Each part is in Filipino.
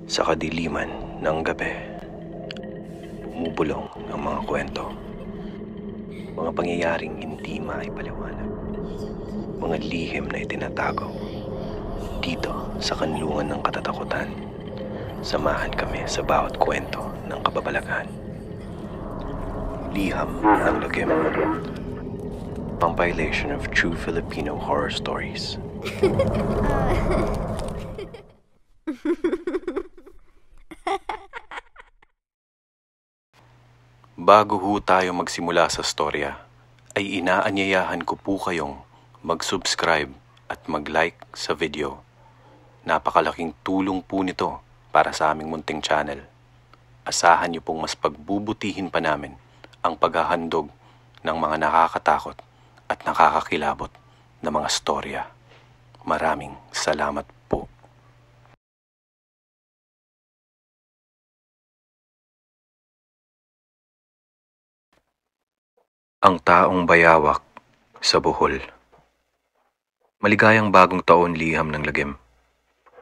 Sa kadiliman ng gabi, bumubulong ang mga kwento. Mga pangyayaring hindi maipaliwanag. Mga lihim na itinatago. Dito sa kanlungan ng katatakutan, samahan kami sa bawat kwento ng kababalaghan. Liham ng Lagim. Compilation of true Filipino horror stories. Bago ho tayo magsimula sa storya, ay inaanyayahan ko po kayong mag-subscribe at mag-like sa video. Napakalaking tulong po nito para sa aming munting channel. Asahan niyo pong mas pagbubutihin pa namin ang paghahandog ng mga nakakatakot at nakakakilabot na mga storya. Maraming salamat po. Ang taong bayawak sa Bohol. Maligayang bagong taon, Liham ng Lagim.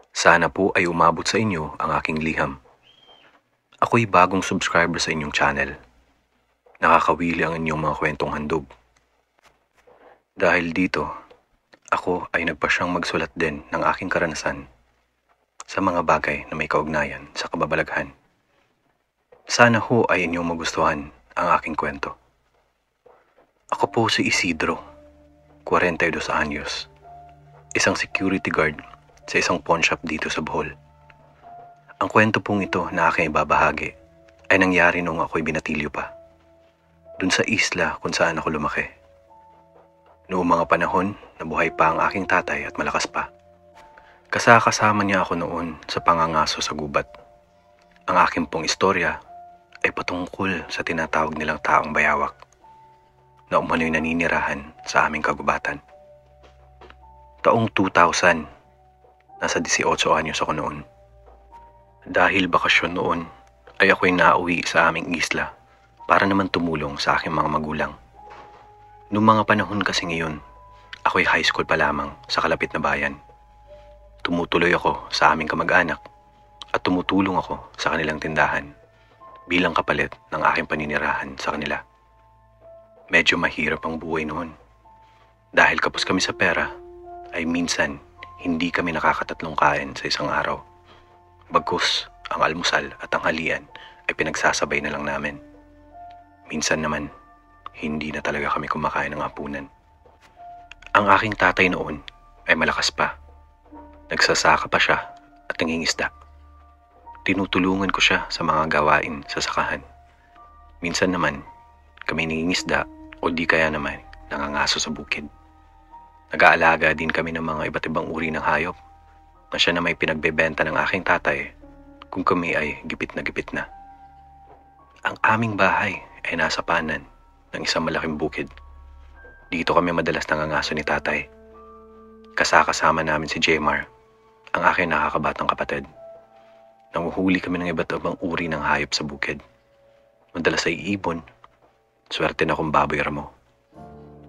Sana po ay umabot sa inyo ang aking liham. Ako'y bagong subscriber sa inyong channel. Nakakawili ang inyong mga kwentong handog. Dahil dito, ako ay nagpasyang magsulat din ng aking karanasan sa mga bagay na may kaugnayan sa kababalaghan. Sana ho ay inyong magustuhan ang aking kwento. Ako po si Isidro, 42 anyos, isang security guard sa isang pawn shop dito sa Bohol. Ang kwento pong ito na aking ibabahagi ay nangyari noong ako'y binatilyo pa, dun sa isla kung saan ako lumaki. Noong mga panahon na buhay pa ang aking tatay at malakas pa, kasama niya ako noon sa pangangaso sa gubat. Ang aking pong istorya ay patungkol sa tinatawag nilang taong bayawak na umano'y naninirahan sa aming kagubatan. Taong 2000, nasa 18 anyos ako noon. Dahil bakasyon noon, ay ako'y nauwi sa aming isla para naman tumulong sa aking mga magulang. Noong mga panahon kasi ngayon, ako'y high school pa lamang sa kalapit na bayan. Tumutuloy ako sa aming kamag-anak at tumutulong ako sa kanilang tindahan bilang kapalit ng aking paninirahan sa kanila. Medyo mahirap ang buhay noon. Dahil kapos kami sa pera, ay minsan hindi kami nakakatatlong kain sa isang araw. Bagkus, ang almusal at tanghalian ay pinagsasabay na lang namin. Minsan naman, hindi na talaga kami kumakain ng hapunan. Ang aking tatay noon ay malakas pa. Nagsasaka pa siya at nangingisda. Tinutulungan ko siya sa mga gawain sa sakahan. Minsan naman, kami nangingisda o di kaya naman nangangaso sa bukid. Nag-aalaga din kami ng mga iba't ibang uri ng hayop na siya na may pinagbebenta ng aking tatay kung kami ay gipit na. Ang aming bahay ay nasa panan ng isang malaking bukid. Dito kami madalas nangangaso ni tatay. Kasama namin si Jmar, ang aking nakakabatang kapatid. Nanguhuli kami ng iba't ibang uri ng hayop sa bukid. Madalas ay ibon, swerte na kung baboy ramo,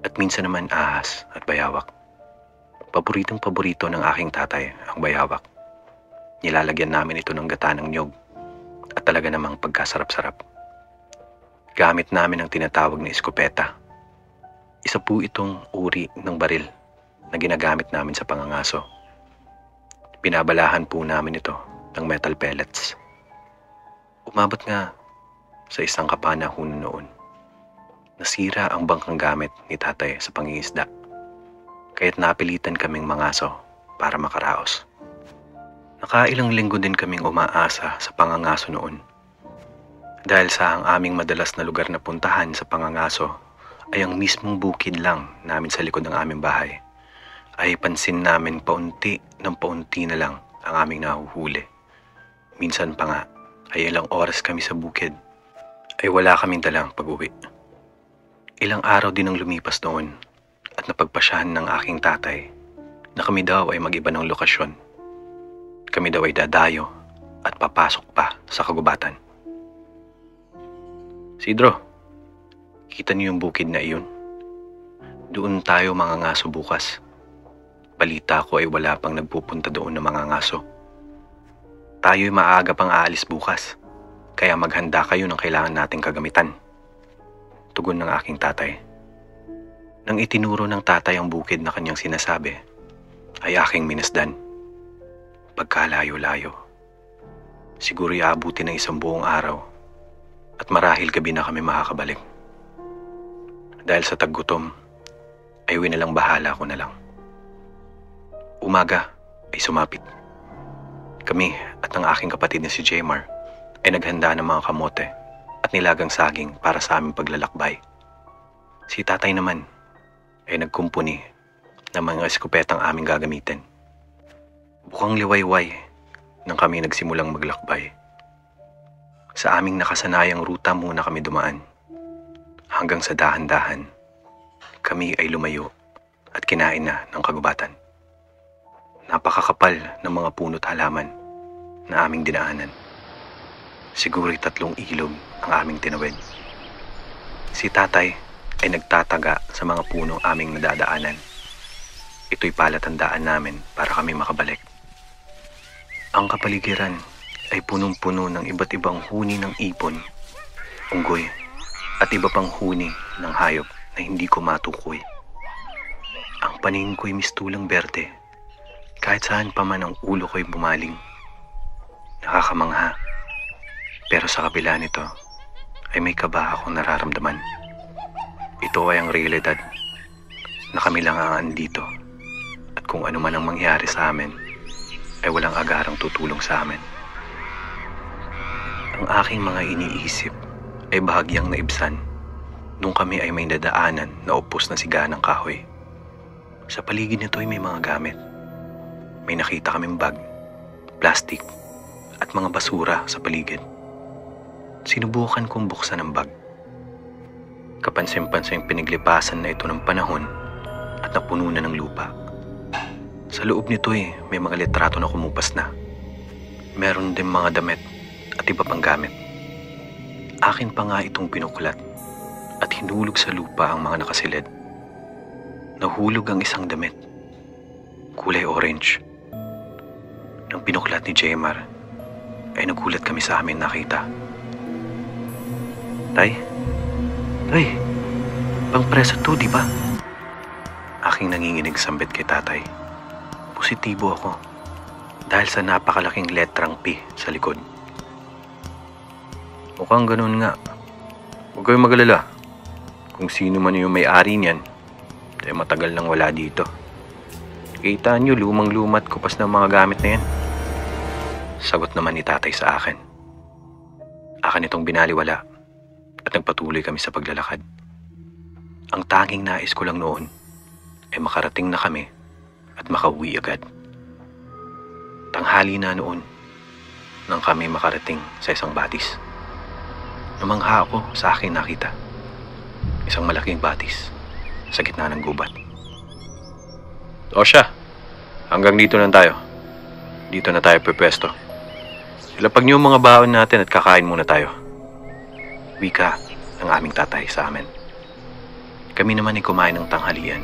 at minsan naman ahas at bayawak. Paboritong-paborito ng aking tatay ang bayawak. Nilalagyan namin ito ng gata ng niyog at talaga namang pagkasarap-sarap. Gamit namin ang tinatawag na eskopeta. Isa po itong uri ng baril na ginagamit namin sa pangangaso. Binabalahan po namin ito ng metal pellets. Umabot nga sa isang kapanahunan noon. Nasira ang bangkang gamit ni tatay sa pangingisda, kaya't napilitan kaming mangaso para makaraos. Nakailang linggo din kaming umaasa sa pangangaso noon. Dahil sa ang aming madalas na lugar na puntahan sa pangangaso ay ang mismong bukid lang namin sa likod ng aming bahay, ay pansin namin paunti na lang ang aming nahuhuli. Minsan pa nga ay ilang oras kami sa bukid ay wala kaming dalang pag-uwi. Ilang araw din ang lumipas noon at napagpasyahan ng aking tatay na kami daw ay mag-iba ng lokasyon. Kami daw ay dadayo at papasok pa sa kagubatan. Sidro, kita niyo yung bukid na iyon? Doon tayo mangangaso bukas. Balita ko ay wala pang nagpupunta doon na mangangaso. Tayo'y maaga pang aalis bukas, kaya maghanda kayo ng kailangan nating kagamitan. Tugon ng aking tatay. Nang itinuro ng tatay ang bukid na kanyang sinasabi, ay aking minasdan. Pagkalayo-layo. Siguro aabuti ng isang buong araw at marahil gabi na kami makakabalik. Dahil sa taggutom, ay winalang bahala ko na lang. Umaga ay sumapit. Kami at ang aking kapatid na si Jmar ay naghanda ng mga kamote at nilagang saging para sa aming paglalakbay. Si tatay naman ay nagkumpuni ng mga eskopetang aming gagamitin. Bukang liwayway nang kami nagsimulang maglakbay. Sa aming nakasanayang ruta muna kami dumaan. Hanggang sa dahan-dahan, kami ay lumayo at kinain na ng kagubatan. Napakakapal ng mga puno't halaman na aming dinaanan. Siguro'y 3 ilog ang aming tinawid. Si tatay ay nagtataga sa mga punong aming nadadaanan. Ito'y palatandaan namin para kami makabalik. Ang kapaligiran ay punong-puno ng iba't ibang huni ng ipon, unggoy, at iba pang huni ng hayop na hindi ko matukoy. Ang paningin ko'y mistulang berde, kahit saan pa man ang ulo ko'y bumaling. Nakakamangha, pero sa kabila nito ay may kaba akong nararamdaman. Ito ay ang realidad na kami lang ang andito at kung ano man ang mangyari sa amin ay walang agarang tutulong sa amin. Ang aking mga iniisip ay bahagyang naibsan nung kami ay may nadaanan na upos na siga ng kahoy. Sa paligid nito ay may mga gamit. May nakita kaming bag, plastic, at mga basura sa paligid. Sinubukan kong buksan ang bag. Kapansin-pansing piniglipasan na ito ng panahon at napuno na ng lupa. Sa loob nito'y may mga litrato na kumupas na. Meron din mga damit at iba pang gamit. Akin pa nga itong pinuklat at hinulog sa lupa ang mga nakasilid. Nahulog ang isang damit, kulay orange. Nang pinuklat ni Jmar, ay nagulat kami sa amin nakita. Tay, pang preso to, di ba? Aking nanginginig sambit kay tatay. Positibo ako dahil sa napakalaking letrang P sa likod. Mukhang ganun nga. Huwag kayong magalala. Kung sino man yung may-ari niyan, ay matagal nang wala dito. Kita niyo, lumang-lumat kupas ng mga gamit na yan. Sagot naman ni tatay sa akin. Akin itong binaliwala at nagpatuloy kami sa paglalakad. Ang tanging nais ko lang noon ay makarating na kami at makauwi agad. Tanghali na noon nang kami makarating sa isang batis. Namangha ako sa aking nakita. Isang malaking batis sa gitna ng gubat. O siya, hanggang dito lang tayo. Dito na tayo pwesto. Ilapag niyo mga baon natin at kakain muna tayo. Wika ng aming tatay sa amin. Kami naman ay kumain ng tanghalian.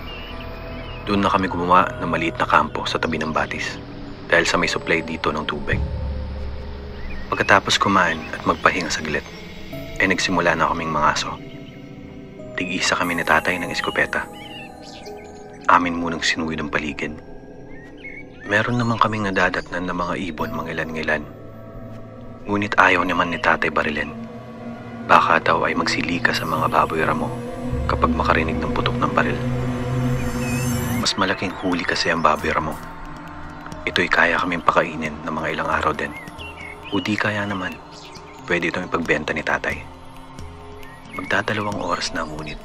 Doon na kami gumawa ng maliit na kampo sa tabi ng batis dahil sa may supply dito ng tubig. Pagkatapos kumain at magpahinga saglit, ay nagsimula na kaming mangaso. Tig-isa kami ni tatay ng eskopeta. Amin munang sinuwi ng paligid. Meron naman kaming nadadatnan ng mga ibon mangilan-ngilan. Ngunit ayaw naman ni tatay barilin. Baka daw ay magsilika sa mga baboy ramo kapag makarinig ng putok ng baril. Mas malaking huli kasi ang baboy ramo. Ito'y kaya kaming pakainin ng mga ilang araw din. O di kaya naman, pwede itong ipagbenta ni tatay. Magdadalawang oras na ngunit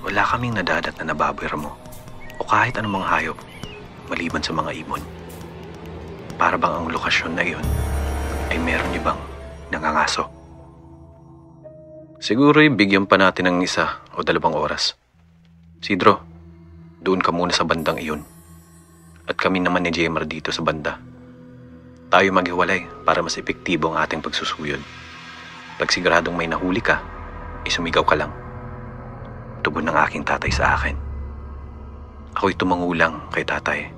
wala kaming nadadat na baboy ramo o kahit anumang hayop maliban sa mga ibon. Para bang ang lokasyon na iyon ay meron ibang nangangaso. Siguro'y bigyan pa natin ng 1 o 2 oras. Sidro, doon ka muna sa bandang iyon. At kami naman ni Jmar dito sa banda. Tayo maghiwalay para mas epektibo ang ating pagsusuyod. Pag siguradong may nahuli ka, isumigaw ka lang. Tugon ng aking tatay sa akin. Ako'y tumangulang kay tatay,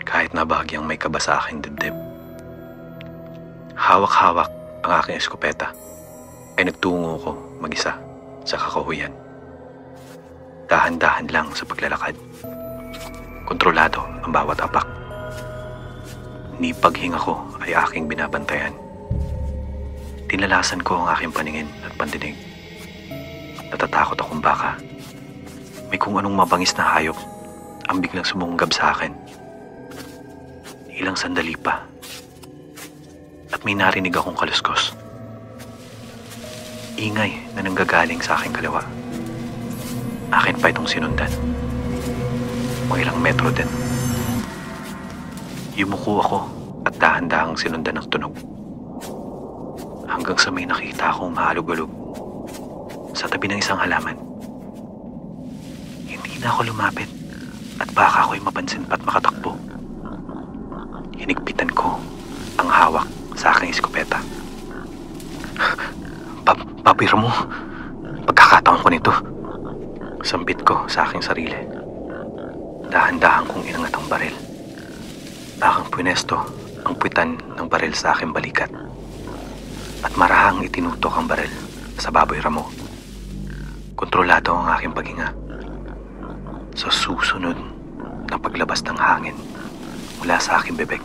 kahit na bahagyang may kaba sa aking dibdib. Hawak-hawak ang aking eskopeta ay nagtungo ko mag-isa sa kakahuyan. Dahan-dahan lang sa paglalakad. Kontrolado ang bawat apak. Ni paghinga ko ay aking binabantayan. Tinalasan ko ang aking paningin at pandinig. Natatakot akong baka may kung anong mabangis na hayop ang biglang sumunggab sa akin. Ilang sandali pa at may narinig akong kaluskos. Ingay na nanggagaling sa aking kaliwa. Akin pa itong sinundan. Mga ilang metro din. Yumuko ako at dahan-dahang sinundan ng tunog. Hanggang sa may nakita akong mahalug-alug sa tabi ng isang halaman. Hindi na ako lumapit at baka ako'y mapansin pa't makatakbo. Hinigpitan ko ang hawak sa aking eskopeta. Papira mo, pagkakataon ko nito. Sambit ko sa aking sarili. Dahan-dahan kong inangat ang baril. Bakang punesto ang puwitan ng baril sa aking balikat. At marahang itinutok ang baril sa baboy ramo. Kontrolado ang aking paghinga. Sa susunod na paglabas ng hangin mula sa aking bibig,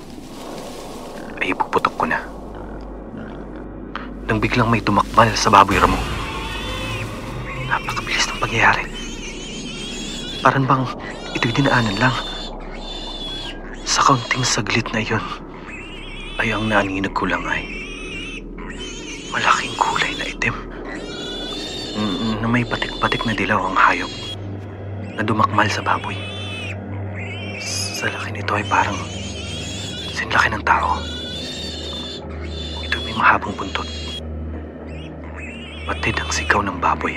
ay ipuputok ko na. Nang biglang may tumakmal sa baboy ramo. Napakabilis ng pangyayari. Parang bang ito'y dinaanan lang. Sa kaunting saglit na iyon, ay ang naninag ko lang ay malaking kulay na itim na may batik-batik na dilaw ang hayop na dumakmal sa baboy. Sa laki nito ay parang sinlaki ng tao. Ito may mahabang buntot. Matid ang sigaw ng baboy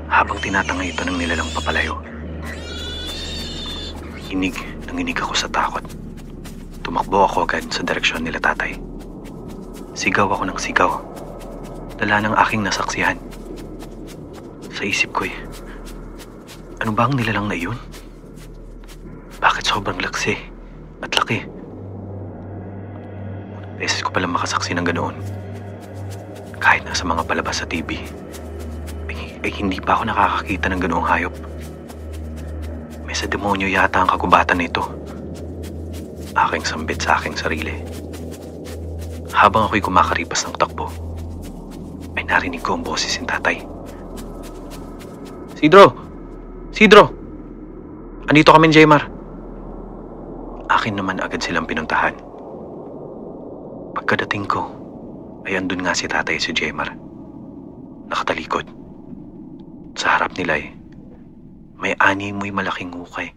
habang tinatangay ito ng nilalang papalayo. Inig ako sa takot. Tumakbo ako agad sa direksyon nila tatay. Sigaw ako ng sigaw. Dala ng aking nasaksihan. Sa isip ko'y, ano ba ang nilalang na iyon? Bakit sobrang laksi at laki? Beses ko palang makasaksi ng ganoon. Kahit nasa mga palabas sa TV, ay hindi pa ako nakakakita ng ganoong hayop. May sa demonyo yata ang kagubatan nito. Aking sambit sa aking sarili. Habang ako'y kumakaripas ng takbo, ay narinig ko ang boses ng tatay. Sidro! Sidro! Andito kami, Jaymar. Akin naman agad silang pinuntahan. Pagkadating ko, ay andun nga si tatay si Jaymar. Nakatalikod. Sa harap nila may animoy malaking hukay.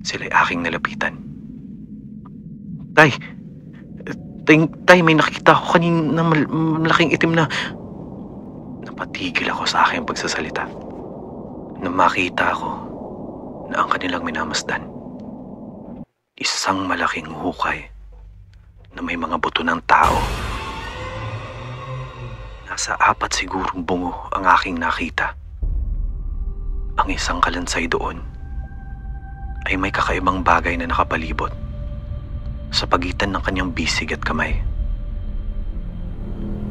Sila'y aking nalapitan. Tay, may nakita ko kanina malaking itim na... Napatigil ako sa aking pagsasalita. Nang makita ko na ang kanilang minamasdan. Isang malaking hukay na may mga buto ng tao. Nasa 4 sigurong bungo ang aking nakita. Ang isang kalansay doon ay may kakaibang bagay na nakapalibot sa pagitan ng kanyang bisig at kamay.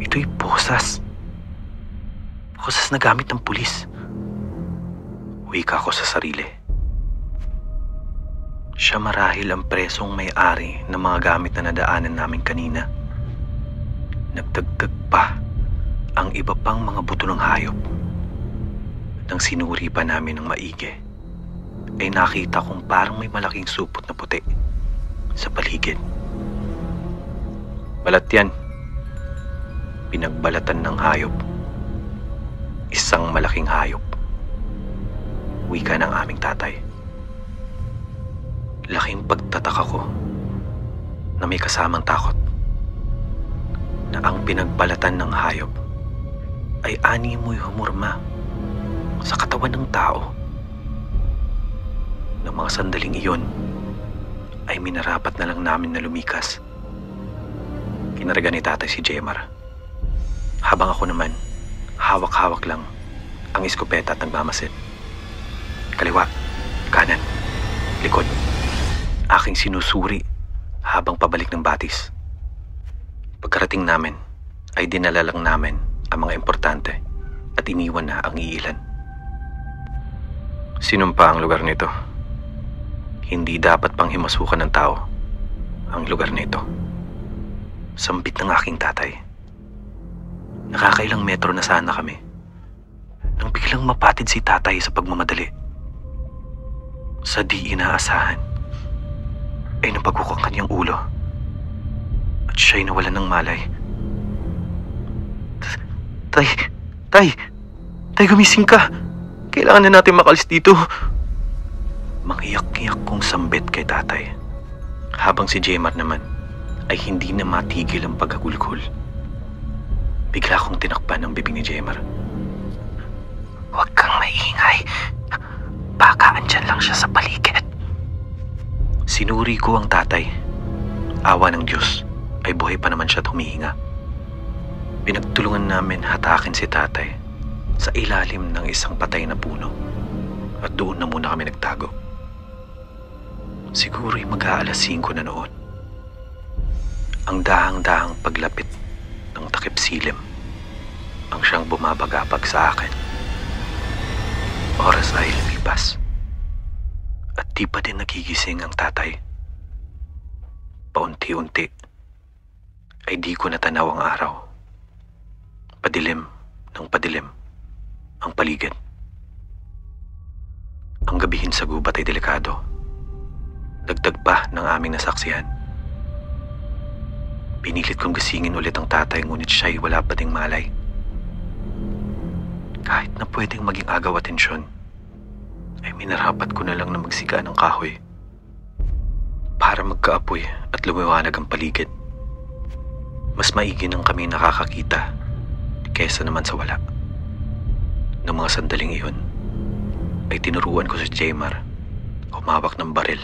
Ito'y posas. Posas na gamit ng pulis. Wika ko sa sarili. Siya marahil ang presong may-ari ng mga gamit na nadaanan namin kanina. Nagdagdag pa ang iba pang mga buto ng hayop. Nang sinuri pa namin ng maigi, ay nakita kong parang may malaking supot na puti sa paligid. Balat yan. Pinagbalatan ng hayop. Isang malaking hayop. Wika ng aming tatay. Laking pagtataka ko na may kasamang takot na ang pinagbalatan ng hayop ay animoy humurma sa katawan ng tao. Ng mga sandaling iyon ay minarapat na lang namin na lumikas. Kinarga ni tatay si Jaymar, habang ako naman hawak-hawak lang ang eskopeta at nagmamasid. Kaliwa, kanan, likod. Aking sinusuri habang pabalik ng batis. Pagkarating namin, ay dinala lang namin ang mga importante at iniwan na ang iilan. Sinumpa ang lugar nito. Hindi dapat pang himasukan ng tao ang lugar nito. Sambit ng aking tatay. Nakakailang metro na sana kami nang biglang mapatid si tatay sa pagmamadali. Sa di inaasahan ay napagukang kanyang ulo at siya'y nawalan ng malay. Tay, gumising ka. Kailangan na natin makalis dito. Mangiyak-iyak kong sambit kay tatay, habang si Jemar naman ay hindi na matigil ang paghagulgol. Bigla kong tinakpan ang bibig ni Jemar. Huwag kang maingay. Baka andyan lang siya sa paligid. Sinuri ko ang tatay. Awa ng Diyos ay buhay pa naman siya at humihinga. Pinagtulungan namin hatakin si tatay sa ilalim ng isang patay na puno at doon na muna kami nagtago. Siguro'y mag-aalas 5 na noon. Ang dahang-dahang paglapit ng takip silim ang siyang bumabagabag sa akin. Oras ay lumipas at di pa din nagigising ang tatay. Paunti-unti ay di ko natanaw ang araw. Padilim ng padilim ang paligid. Ang gabihin sa gubat ay delikado. Dagdag pa ng aming nasaksihan. Pinilit kong gisingin ulit ang tatay, ngunit siya'y wala pa ding malay. Kahit na pwedeng maging agaw at tensyon, ay minarapat ko na lang na magsiga ng kahoy para magkaapoy at lumiwanag ang paligid. Mas maigi nang kami nakakakita kaysa naman sa wala. Ng mga sandaling iyon, ay tinuruan ko si Jemar humawak ng baril.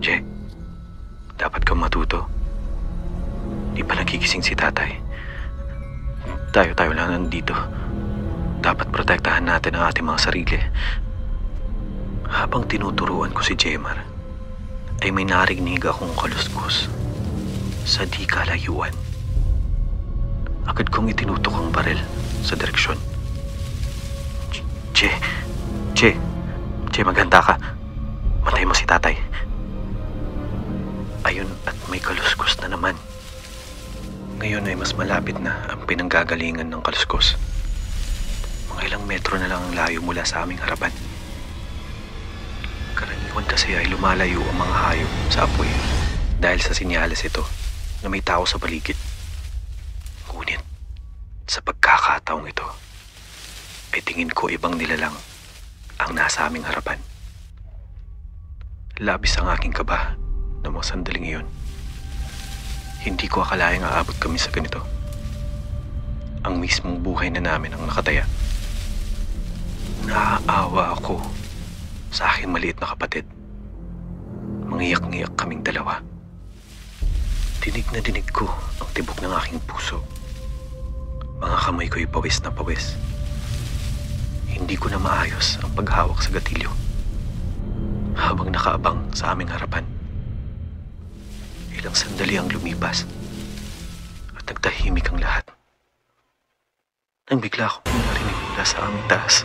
Je, dapat kang matuto. Di pa nagigising si tatay. Tayo lang nandito. Dapat protektahan natin ang ating mga sarili. Habang tinuturuan ko si Jemar, ay may narinig akong kaluskos sa di kalayuan. Agad kong itinutok ang baril sa direksyon. Che, maghanda ka. Matay mo si tatay. Ayun, at may kaluskos na naman. Ngayon ay mas malapit na ang pinanggagalingan ng kaluskos. Mga ilang metro na lang ang layo mula sa aming harapan. Karaniwan kasi ay lumalayo ang mga hayop sa apoy dahil sa sinyales ito na may tao sa paligid. Ngunit sa pagkakataong ito ay tingin ko ibang nilalang ang nasa aming harapan. Labis ang aking kaba ng mga sandaling iyon. Hindi ko akalaing aabot kami sa ganito. Ang mismong buhay na namin ang nakataya. Naaawa ako sa aking maliit na kapatid. Mangiyak-ngiyak kaming dalawa. Dinig na dinig ko ang tibok ng aking puso. Mga kamay ko'y pawis na pawis. Hindi ko na maayos ang paghawak sa gatilyo habang nakaabang sa aming harapan. Ilang sandali ang lumipas at nagtahimik ang lahat. Nang bigla akong narinig mula sa aming taas.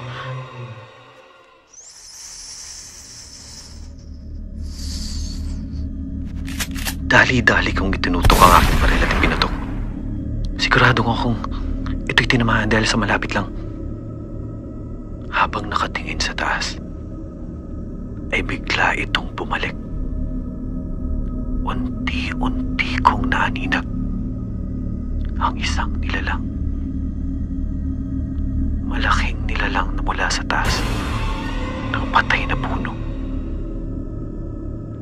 Dali-dali kong itinutok ang aking baril at ipinatok. Sigurado akong ito'y tinamaan dahil sa malapit lang. Habang nakatingin sa taas, ay bigla itong bumalik. Unti-unti kong naaninag ang isang nilalang. Malaking nilalang na mula sa taas ng patay na puno.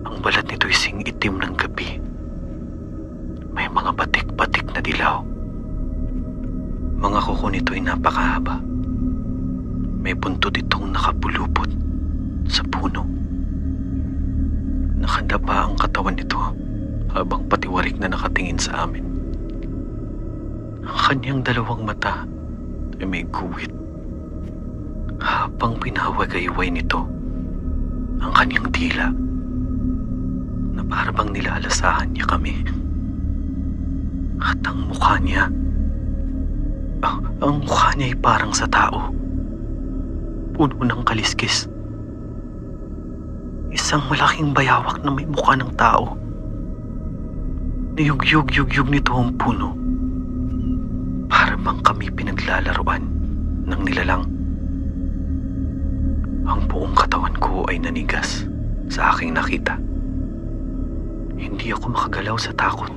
Ang balat nito'y sing-itim ng gabi. May mga batik-batik na dilaw. Mga kuko nito'y napakahaba. May buntot itong nakapulupot sa puno. Nakadapa ang katawan nito habang patiwarik na nakatingin sa amin. Ang kanyang dalawang mata ay may guwit. Habang pinawagayway nito ang kanyang dila na parabang nilalasahan niya kami. At ang mukha niya, ang mukha niya ay parang sa tao. Puno ng kaliskis. Isang malaking bayawak na may mukha ng tao. Niyugyug-yugyug nito ang puno. Para bang kami pinaglalaruan ng nilalang. Ang buong katawan ko ay nanigas sa aking nakita. Hindi ako makagalaw sa takot.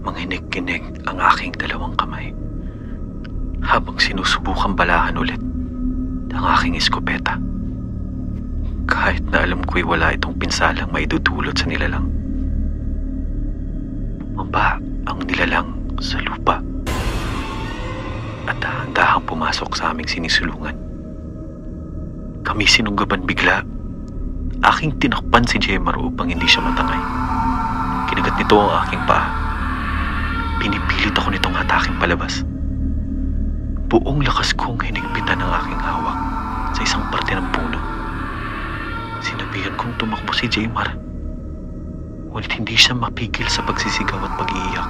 Manginig-kinig ang aking dalawang kamay habang sinusubukang balahan ulit ang aking eskopeta. Kahit na alam ko'y wala itong pinsalang maidudulot sa nilalang. Bumaba ang nilalang sa lupa at dahan-dahang pumasok sa aming sinisulungan. Kami sinunggaban bigla. Aking tinakpan si Jemar upang hindi siya matangay. Kinagat nito ang aking paa. Pinipilit ako nitong hataking palabas. Buong lakas kong hinigpitan ang aking hawak sa isang parte ng puno. Sinabihan kong tumakbo si Jemar. Ngunit hindi siya mapigil sa pagsisigaw at pag-iiyak.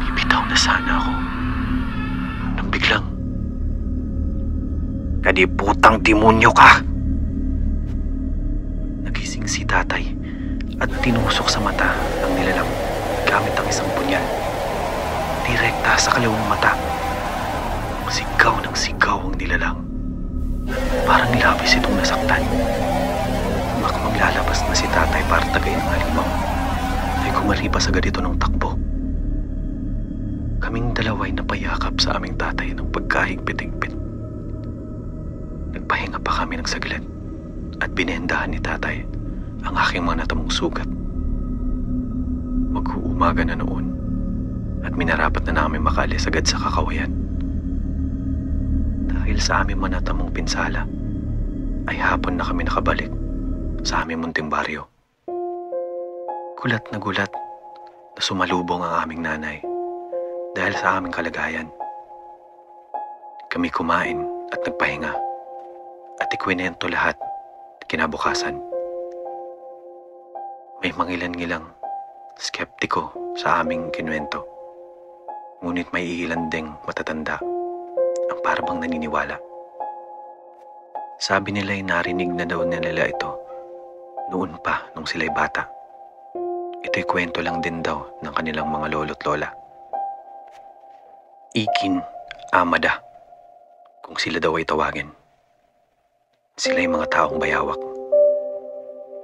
Bibitaw na sana ako nang biglang, "Kadiputang demonyo ka!" Nagising si tatay at tinusok sa mata ng nilalang gamit ang isang punyal. Direkta sa kalawang mata. Sigaw ng sigaw ang nilalang. Parang labis itong nasaktan. Makmang lalabas na si tatay para tagayin ng halimaw, ay kumaripas agad ito ng takbo. Kaming dalawa'y napayakap sa aming tatay ng pagkahigpit-higpit. Nagpahinga pa kami ng saglit at binendahan ni tatay ang aking mga natamong sugat. Mag-uumaga na noon at minarapat na namin makaalis agad sa kakawayan. Dahil sa aming manatamong pinsala, ay hapon na kami nakabalik sa aming munting baryo. Gulat na sumalubong ang aming nanay dahil sa aming kalagayan. Kami kumain at nagpahinga at ikwinento lahat kinabukasan. May mangilan-ngilang skeptiko sa aming kinwento. Ngunit may ilan ding matatanda ang parabang naniniwala. Sabi nila'y narinig na daw nila ito noon pa nung sila'y bata. Ito'y kwento lang din daw ng kanilang mga lolo't lola. Ikin Amada, kung sila daw ay tawagin. Sila'y mga taong bayawak.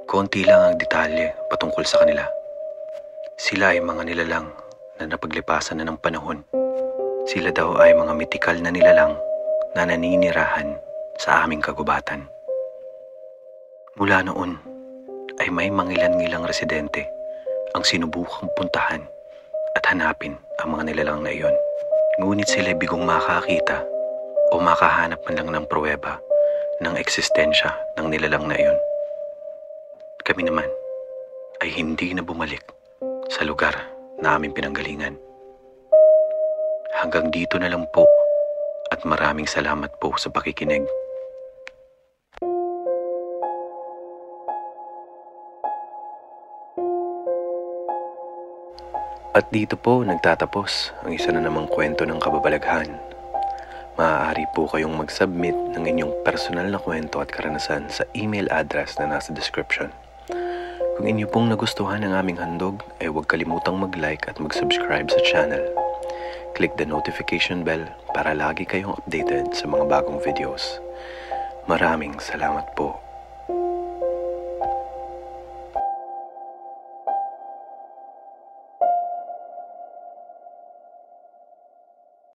Konti lang ang detalye patungkol sa kanila. Sila ay mga nilalang na napaglipasan na ng panahon. Sila daw ay mga mitikal na nilalang na naninirahan sa aming kagubatan. Mula noon ay may mangilan-ngilang residente ang sinubukang puntahan at hanapin ang mga nilalang na iyon. Ngunit sila bigong makakita o makahanap man lang ng pruweba ng eksistensya ng nilalang na iyon. Kami naman ay hindi na bumalik sa lugar na aming pinanggalingan. Hanggang dito na lang po at maraming salamat po sa pakikinig. At dito po nagtatapos ang isa na namang kwento ng kababalaghan. Maaari po kayong mag-submit ng inyong personal na kwento at karanasan sa email address na nasa description. Kung inyo pong nagustuhan ang aming handog, ay huwag kalimutang mag-like at mag-subscribe sa channel. Click the notification bell para lagi kayong updated sa mga bagong videos. Maraming salamat po.